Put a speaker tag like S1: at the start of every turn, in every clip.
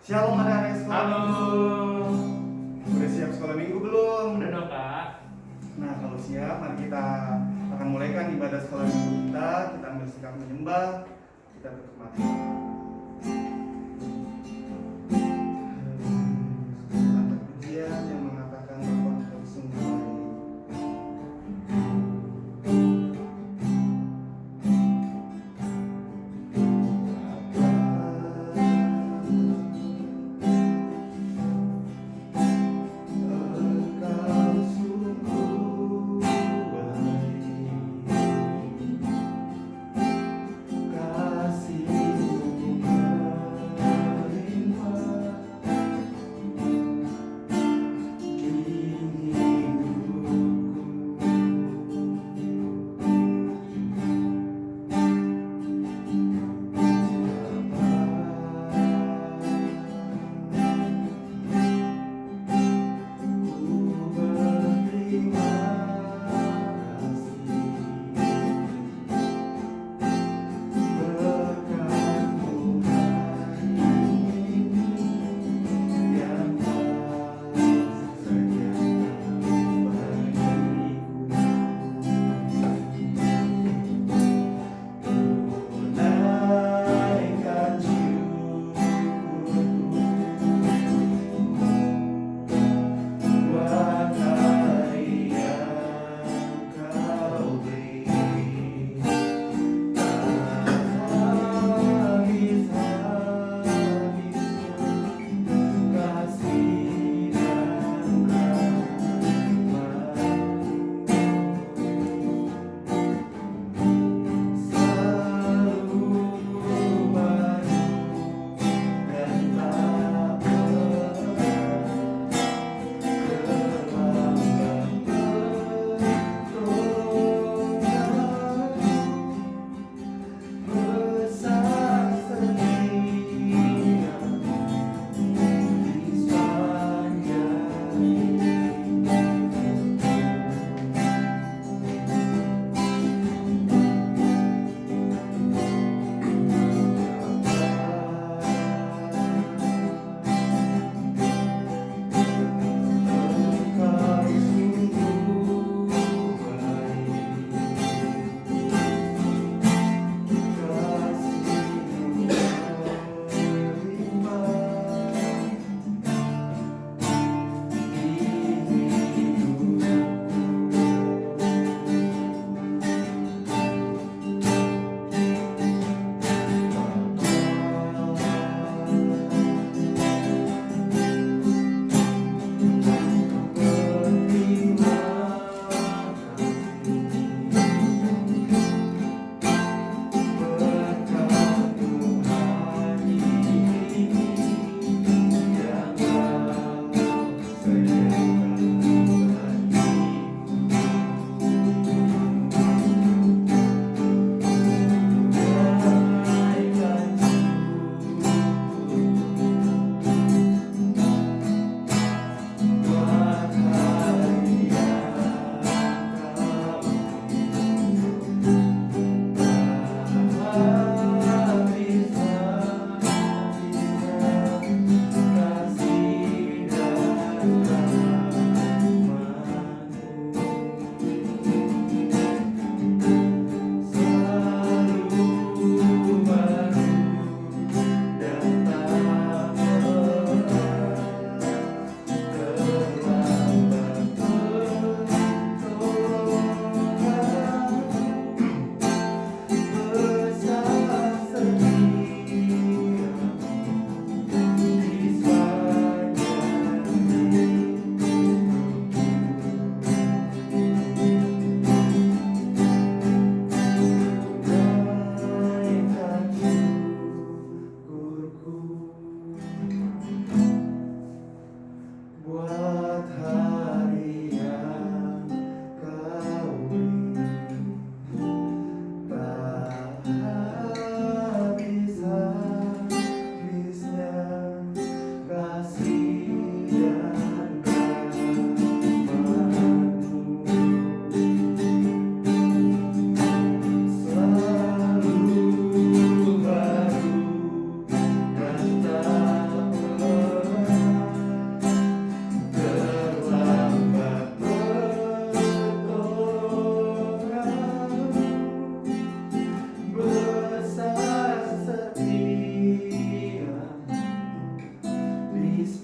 S1: Shalom anak-anak sekolah.
S2: Halo.
S1: Udah siap sekolah minggu belum?
S2: Udah dong kak.
S1: Nah kalau siap, mari kita akan mulaikan ibadah sekolah minggu kita. Kita ambil sikap menyembah. Kita tutup mata. Kata pujian yang mengatakan bahwa Engkau sungguh baik. Kasih-Mu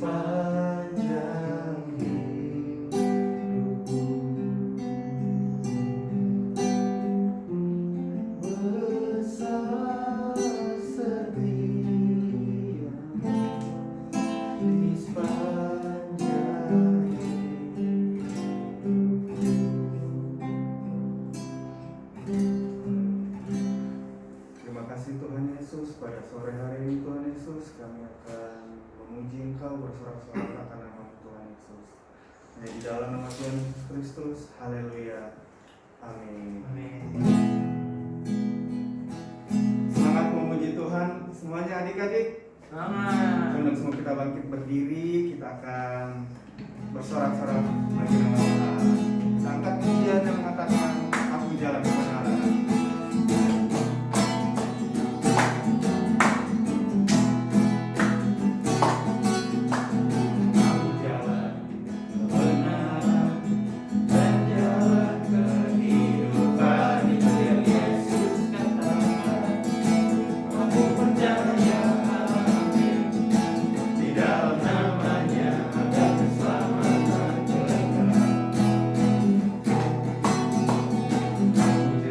S1: sepanjang hidupku. Besar setiamu di sepanjang Terima kasih Tuhan Yesus, pada sore hari ini Tuhan Yesus kami akan memuji Engkau bersorak-sorai akan nama Tuhan Yesus. Hanya di dalam nama Tuhan Yesus Kristus, haleluya, amin. Semangat memuji Tuhan semuanya adik-adik. Sebelum semua kita bangkit berdiri, kita akan bersorak-sorai bagi nama Tuhan. Kita angkat pujian yang mengatakan aku jalan kebenaran.
S2: Aku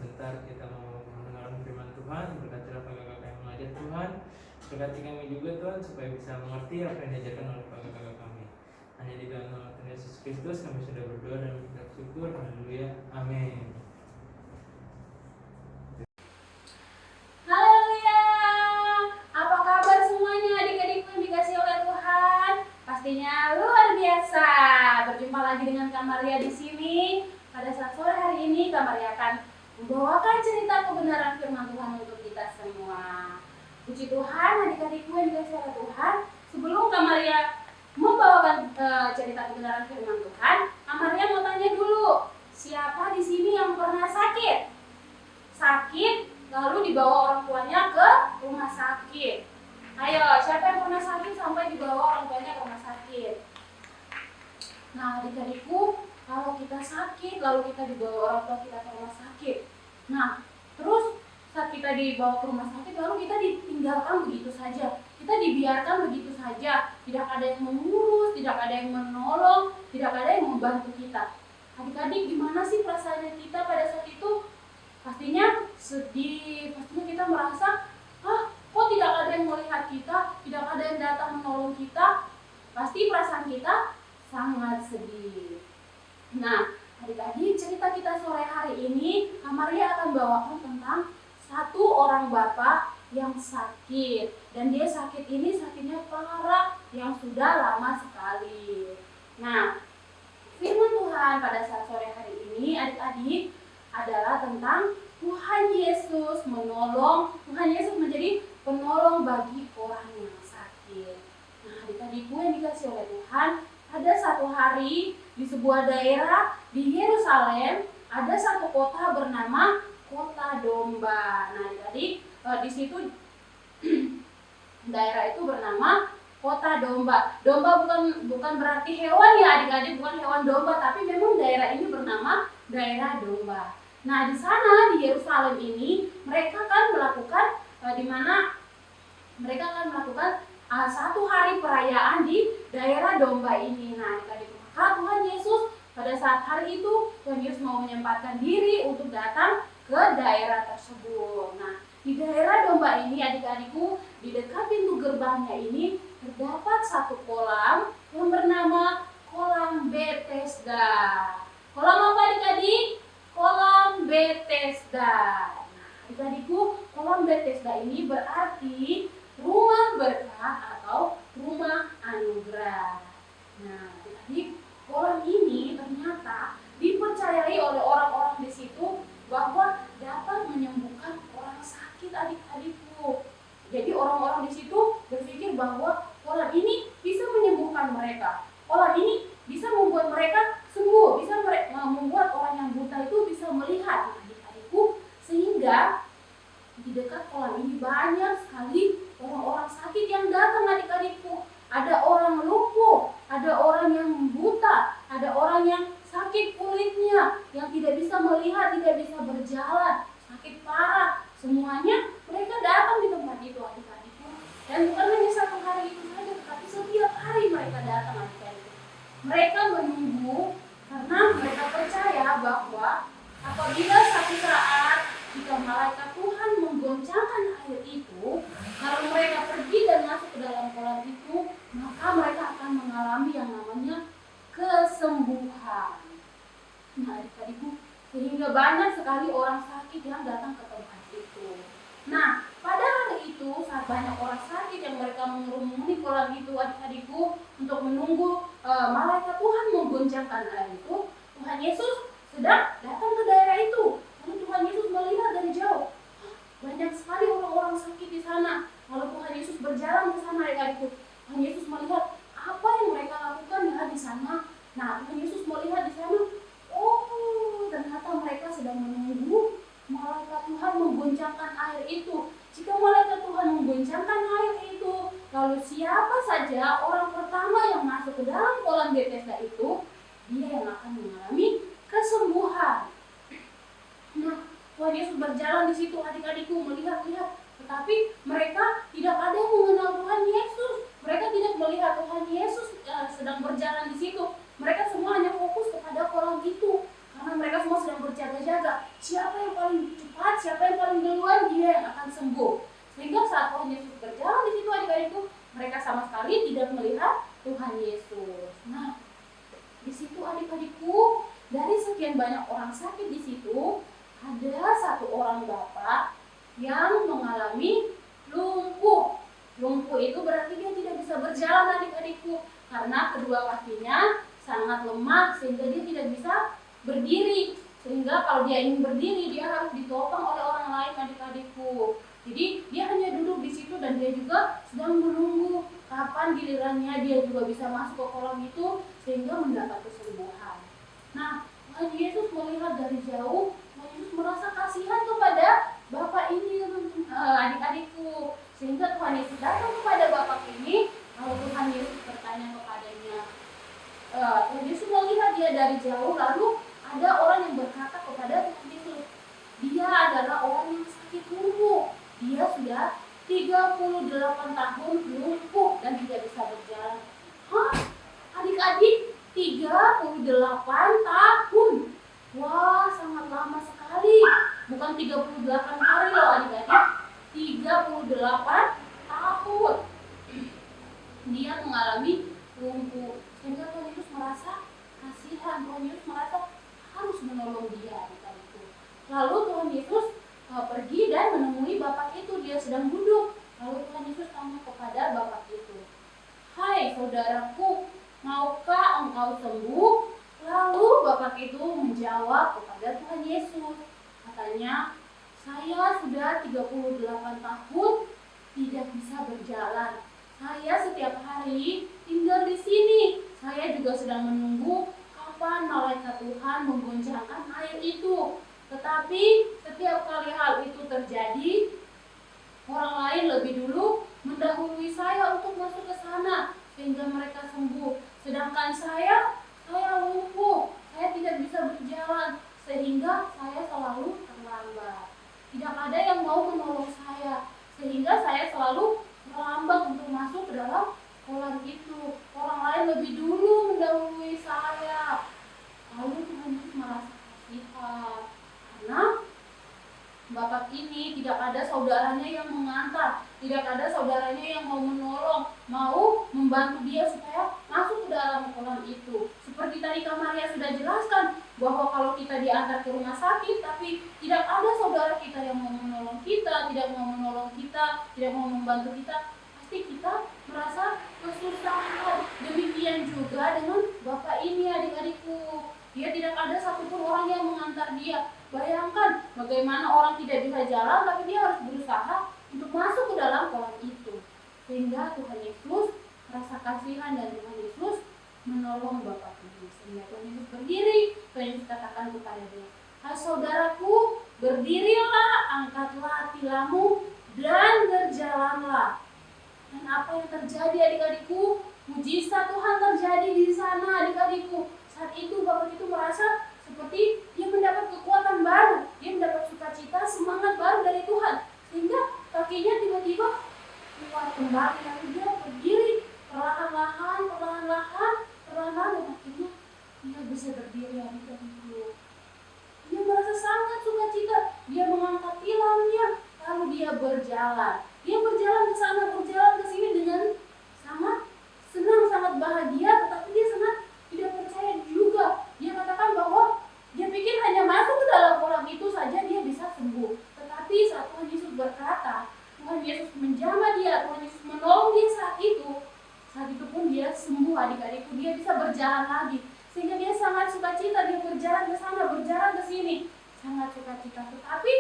S2: sebentar kita mau mendengarkan firman Tuhan. Berkatilah kakak-kakak yang mengajar Tuhan, berkati kami juga Tuhan supaya bisa mengerti apa yang diajarkan oleh kakak-kakak kami. Hanya di dalam nama Tuhan Yesus Kristus kami sudah berdoa dan mengucap syukur. Haleluya, amin.
S3: Haleluya. Apa kabar semuanya adik-adikku yang dikasihi oleh Tuhan? Pastinya luar biasa. Berjumpa lagi dengan Kak Maria di sini. Pada saat sore hari ini Kak Maria akan membawakan cerita kebenaran firman Tuhan untuk kita semua. Puji Tuhan adik-adikku yang dikasihi oleh Tuhan. Sebelum Kak Maria membawakan cerita kebenaran firman Tuhan, Kak Maria mau tanya dulu, siapa di sini yang pernah sakit? Sakit lalu dibawa orang tuanya ke rumah sakit. Ayo, siapa yang pernah sakit sampai dibawa orang tuanya ke rumah sakit? Nah, adik-adikku, kalau kita sakit lalu kita dibawa orang tua kita ke rumah sakit. Nah, terus saat kita dibawa ke rumah sakit lalu kita ditinggalkan begitu saja. Kita dibiarkan begitu saja. Tidak ada yang mengurus, tidak ada yang menolong, tidak ada yang membantu kita. Adik-adik, gimana sih perasaan kita pada saat itu? Pastinya sedih, pastinya kita merasa, kok tidak ada yang melihat kita, tidak ada yang datang menolong kita. Pasti perasaan kita sangat sedih. Nah, adik-adik, cerita kita sore hari ini, Kak Maria akan bawakan tentang satu orang bapak yang sakit. Dan dia sakit ini sakitnya parah, yang sudah lama sekali. Nah, firman Tuhan pada saat sore hari ini, adik-adik, adalah tentang Tuhan Yesus menolong, Tuhan Yesus menjadi penolong bagi orang yang sakit. Nah, adik-adikku yang dikasihi oleh Tuhan, ada satu hari di sebuah daerah di Yerusalem, ada satu kota bernama Kota Domba. Nah, adik-adik, di situ daerah itu bernama Kota Domba. Domba bukan berarti hewan ya adik-adik, bukan hewan domba, tapi memang daerah ini bernama daerah domba. Nah, di sana di Yerusalem ini mereka akan melakukan satu hari perayaan di daerah domba ini. Nah, maka Tuhan Yesus pada saat hari itu Tuhan Yesus mau menyempatkan diri untuk datang ke daerah tersebut. Nah, di daerah domba ini adik-adikku, di dekat pintu gerbangnya ini terdapat satu kolam yang bernama Kolam Bethesda. Kolam apa adik-adik? Kolam Bethesda. Nah, adik-adikku, kolam Bethesda ini berarti rumah berkat atau rumah anugerah. Nah, adik-adik, kolam ini ternyata dipercayai oleh orang-orang di situ bahwa dapat menyembuhkan orang sakit adik-adikku. Jadi orang-orang di situ berpikir bahwa kolam ini bisa menyembuhkan mereka. Kolam ini bisa membuat mereka sembuh, bisa membuat orang yang buta itu bisa melihat adik-adikku, sehingga di dekat kolam ini banyak sekali orang-orang sakit yang datang adik-adikku. Ada orang lumpuh, ada orang yang buta, ada orang yang sakit kulitnya, yang tidak bisa melihat, tidak bisa berjalan, sakit parah. Semuanya mereka datang di tempat itu adik-adikku. Dan bukan hanya satu hari itu saja, tetapi setiap hari mereka datang adik-adikku. Mereka menunggu karena mereka percaya bahwa apabila satu saat jika malaikat Tuhan menggoncangkan air itu, kalau mereka pergi dan masuk ke dalam kolam itu, maka mereka akan mengalami yang namanya kesembuhan. Nah, adik-adikku, sehingga banyak sekali orang sakit yang datang ke tempat itu. Nah, pada hari itu saat banyak orang sakit yang mereka mengerumuni kolam itu adik-adikku untuk menunggu malaikat Tuhan menggoncangkan air itu, Tuhan Yesus sedang datang ke daerah itu. Lalu Tuhan Yesus melihat dari jauh, banyak sekali orang-orang sakit di sana. Lalu Tuhan Yesus berjalan ke sana adik-adikku. Tuhan Yesus melihat apa yang mereka lakukan ya di sana. Nah, Tuhan Yesus melihat di sana, ternyata mereka sedang menunggu malaikat Tuhan menggoncangkan air itu. Jika malaikat Tuhan menggoncangkan air itu, lalu siapa saja orang pertama yang masuk ke dalam kolam Bethesda itu, dia yang akan mengalami kesembuhan. Nah, Tuhan Yesus berjalan di situ adik-adikku melihat-lihat, tetapi mereka tidak ada yang mengenal Tuhan Yesus. Mereka tidak melihat Tuhan Yesus sedang berjalan di situ. Mereka semua hanya fokus kepada kolam itu, karena mereka semua sedang berjaga-jaga. Siapa yang paling mengalami lumpuh. Lumpuh itu berarti dia tidak bisa berjalan adik-adikku, karena kedua kakinya sangat lemah sehingga dia tidak bisa berdiri. Sehingga kalau dia ingin berdiri, dia harus ditopang oleh orang lain adik-adikku. Jadi dia hanya duduk di situ dan dia juga sedang menunggu kapan gilirannya dia juga bisa masuk ke kolam itu sehingga mendapat kesembuhan. Nah, Tuhan Yesus melihat dari jauh, Tuhan Yesus merasa kasihan kepada bapak ini, adik-adikku. Sehingga Tuhan Yesus datang kepada bapak ini, lalu Tuhan Yesus bertanya kepadanya. Tuhan Yesus melihat dia dari jauh, lalu ada orang yang berkata kepada Tuhan Yesus, dia adalah orang yang sakit lumpuh. Dia sudah 38 tahun lumpuh dan tidak bisa berjalan. Hah? Adik-adik, 38 tahun. Wah, sangat lama sekali. Bukan 38 hari loh adik-adik. 38 tahun. Dia mengalami lumpuh. Sehingga Tuhan Yesus merasa kasihan. Tuhan Yesus merasa harus menolong dia adik-adikku. Lalu Tuhan Yesus pergi dan menemui bapak itu. Dia sedang duduk. Lalu Tuhan Yesus tanya kepada bapak itu, "Hai saudaraku, maukah engkau sembuh?" Lalu bapak itu menjawab kepada Tuhan Yesus. Katanya, "Saya sudah 38 tahun tidak bisa berjalan. Saya setiap hari tinggal di sini. Saya juga sedang menunggu kapan malaikat Tuhan menggoncangkan air itu. Tetapi setiap kali hal itu terjadi, orang lain lebih dulu mendahului saya untuk masuk ke sana sehingga mereka sembuh. Sedangkan saya lumpuh, saya tidak bisa berjalan sehingga saya selalu terlambat. Tidak ada yang mau menolong saya sehingga saya selalu terlambat untuk masuk ke dalam kolam itu. Orang lain lebih dulu mendahului saya." Lalu Tuhan Yesus merasa kasihan karena bapak ini tidak ada saudaranya yang mengantar, tidak ada saudaranya yang mau menolong, mau membantu dia supaya masuk ke dalam kolam itu. Seperti tadi Kak Maria sudah jelaskan bahwa kalau kita diantar ke rumah sakit tapi tidak ada saudara kita yang mau menolong kita, tidak mau menolong kita, tidak mau membantu kita, pasti kita merasa kesusahan. Demikian juga dengan bapak ini adik-adikku. Dia tidak ada satupun orang yang mengantar dia. Bayangkan bagaimana orang tidak bisa jalan tapi dia harus berusaha untuk masuk ke dalam kolam itu. Sehingga Tuhan Yesus merasa kasihan dan Tuhan Yesus menolong bapak ini. Sehingga Tuhan Yesus berdiri, Tuhan Yesus katakan kepada dia, "Hai saudaraku, berdirilah, angkatlah tilammu dan berjalanlah." Dan apa yang terjadi adik-adikku? Mujizat Tuhan terjadi di sana adik-adikku. Saat itu bapak itu merasa seperti dia mendapat kekuatan baru, dia mendapat sukacita, semangat baru dari Tuhan, sehingga kakinya tiba-tiba kuat kembali. Lalu dia berdiri perlahan-lahan, dan akhirnya dia bisa berdiri adik-adikku. Dia merasa sangat sukacita, dia mengangkat tilamnya, lalu dia berjalan. Dia berjalan ke sana, berjalan ke sini dengan sangat senang, sangat bahagia, tetapi dia sangat tidak percaya juga. Dia katakan bahwa dia pikir hanya masuk ke dalam kolam itu saja dia bisa sembuh. Tetapi saat Tuhan Yesus berkata, Tuhan Yesus menjamah dia, Tuhan Yesus menolong dia saat itu pun dia sembuh adik-adikku. Dia bisa berjalan lagi. Sehingga dia sangat sukacita, dia berjalan ke sana, berjalan ke sini. Sangat sukacita. Tetapi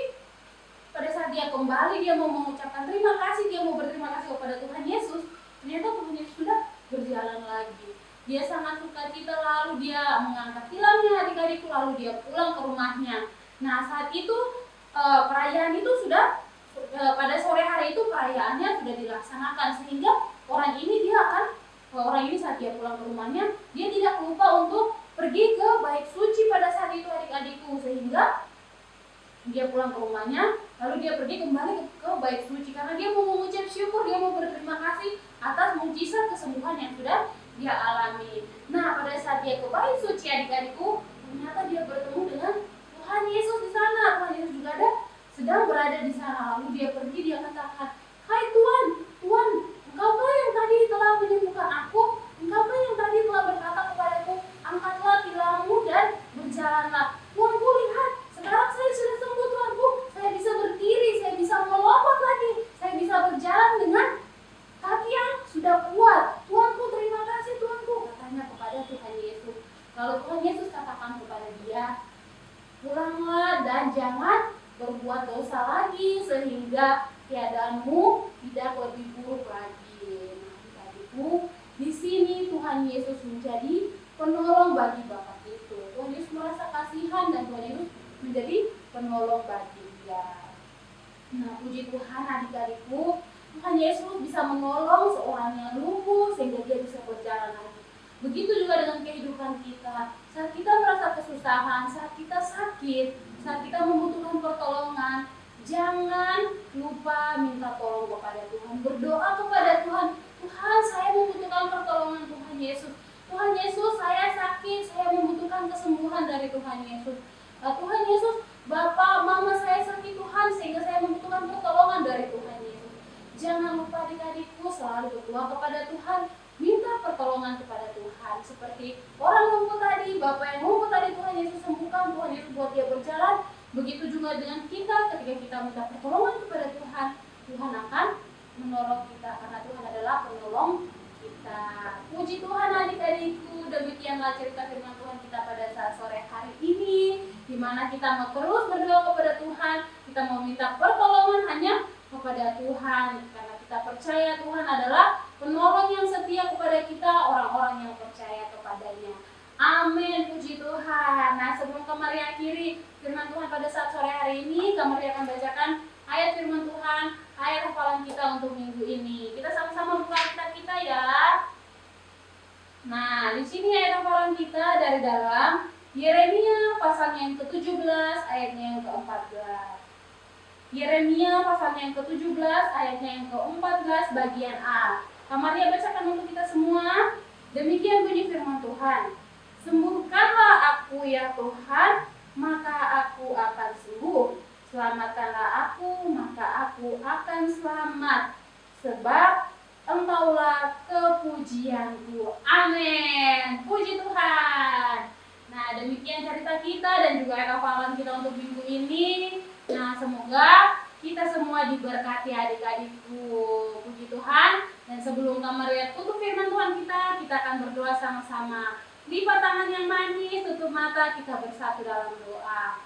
S3: pada saat dia kembali, dia mau mengucapkan terima kasih, dia mau berterima kasih kepada Tuhan Yesus. Ternyata Tuhan Yesus sudah berjalan lagi. Dia sangat sukacita, lalu dia mengangkat tilamnya adik-adikku, lalu dia pulang ke rumahnya. Nah saat itu perayaan itu sudah pada sore hari itu perayaannya sudah dilaksanakan, sehingga orang ini saat dia pulang ke rumahnya, dia tidak lupa untuk pergi ke bait suci pada saat itu adik-adikku, sehingga dia pulang ke rumahnya, lalu dia pergi kembali ke bait suci karena dia mau mengucap syukur, dia mau berterima kasih atas mujizat kesembuhan yang sudah dia alami. Nah pada saat dia ke bait suci adik-adikku, ternyata dia bertemu dengan Tuhan Yesus di sana. Tuhan Yesus juga sedang berada di sana. Lalu dia pergi, dia katakan, "Hai Tuhan, Engkaukah yang tadi telah menyembuhkan aku? Engkaukah yang tadi telah berkata kepadaku, angkatlah tilammu dan berjalanlah. Tuanku, lihat, sekarang saya sudah sembuh Tuanku. Saya bisa berdiri, saya bisa melompat lagi. keadaanmu tidak lebih buruk lagi. Nah, adik-adikku, di sini Tuhan Yesus menjadi penolong bagi bapak itu. Tuhan Yesus merasa kasihan dan Tuhan Yesus menjadi penolong bagi dia. Nah, puji Tuhan adik-adikku, Tuhan Yesus bisa menolong seorang yang lumpuh sehingga dia bisa berjalan lagi. Begitu juga dengan kehidupan kita. Saat kita merasa kesusahan, saat kita sakit, saat kita membutuhkan pertolongan, jangan lupa minta tolong kepada Tuhan. Berdoa kepada Tuhan, Tuhan saya membutuhkan pertolongan Tuhan Yesus. Tuhan Yesus saya sakit, saya membutuhkan kesembuhan dari Tuhan Yesus. Tuhan Yesus, Bapak, Mama saya sakit Tuhan sehingga saya membutuhkan pertolongan dari Tuhan Yesus. Jangan lupa adik-adikku selalu berdoa kepada Tuhan, minta pertolongan kepada Tuhan. Seperti orang lumpuh tadi, Bapak yang lumpuh tadi Tuhan Yesus sembuhkan, Tuhan Yesus buat dia berjalan. Begitu juga dengan kita, ketika kita minta pertolongan kepada Tuhan, Tuhan akan menolong kita karena Tuhan adalah penolong kita. Puji Tuhan adik-adikku, demikianlah cerita firman Tuhan kita pada saat sore hari ini, di mana kita mau terus berdoa kepada Tuhan, kita mau minta pertolongan hanya kepada Tuhan karena kita percaya Tuhan adalah penolong yang setia kepada kita, orang-orang yang percaya kepadanya. Amin, puji Tuhan. Nah, sebelum Kamari akhiri firman Tuhan pada saat sore hari ini, Kamari akan bacakan ayat firman Tuhan, ayat hafalan kita untuk minggu ini. Kita sama-sama buka Alkitab kita ya. Nah, di sini ayat hafalan kita dari dalam Yeremia pasalnya yang ke-17 ayatnya yang ke-14. Yeremia pasalnya yang ke-17 ayatnya yang ke-14 bagian A. Kamaria bacakan untuk kita semua. Demikian bunyi firman Tuhan. Sembuhkanlah aku ya Tuhan, maka aku akan sembuh. Selamatkanlah aku, maka aku akan selamat. Sebab Engkaulah kepujianku. Amin. Puji Tuhan. Nah, demikian cerita kita dan juga hafalan kita untuk minggu ini. Nah, semoga kita semua diberkati adik-adikku. Puji Tuhan. Dan sebelum Kamaria tutup firman Tuhan kita akan berdoa sama-sama. Lipat tangan yang manis, tutup mata, kita bersatu dalam doa.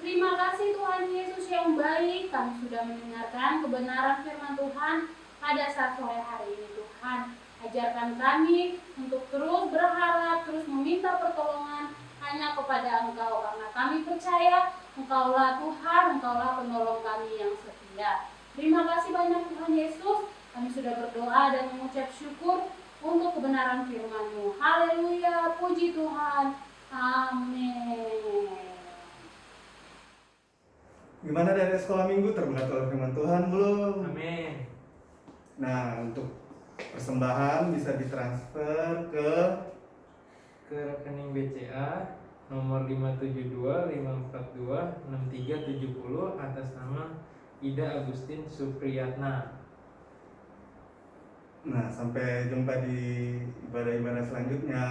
S3: Terima kasih Tuhan Yesus yang baik, kami sudah mendengarkan kebenaran firman Tuhan pada saat sore hari ini Tuhan. Ajarkan kami untuk terus berharap, terus meminta pertolongan hanya kepada Engkau, karena kami percaya Engkaulah Tuhan, Engkaulah penolong kami yang setia. Terima kasih banyak Tuhan Yesus, kami sudah berdoa dan mengucap syukur untuk kebenaran firman-Mu. Haleluya, puji Tuhan. Amin.
S1: Gimana dari sekolah minggu, terberkati oleh firman Tuhan belum?
S2: Amin.
S1: Nah, untuk persembahan bisa ditransfer ke
S2: rekening BCA nomor 572 542 6370 atas nama Ida Agustin Supriyatna.
S1: Nah, sampai jumpa di ibadah-ibadah selanjutnya.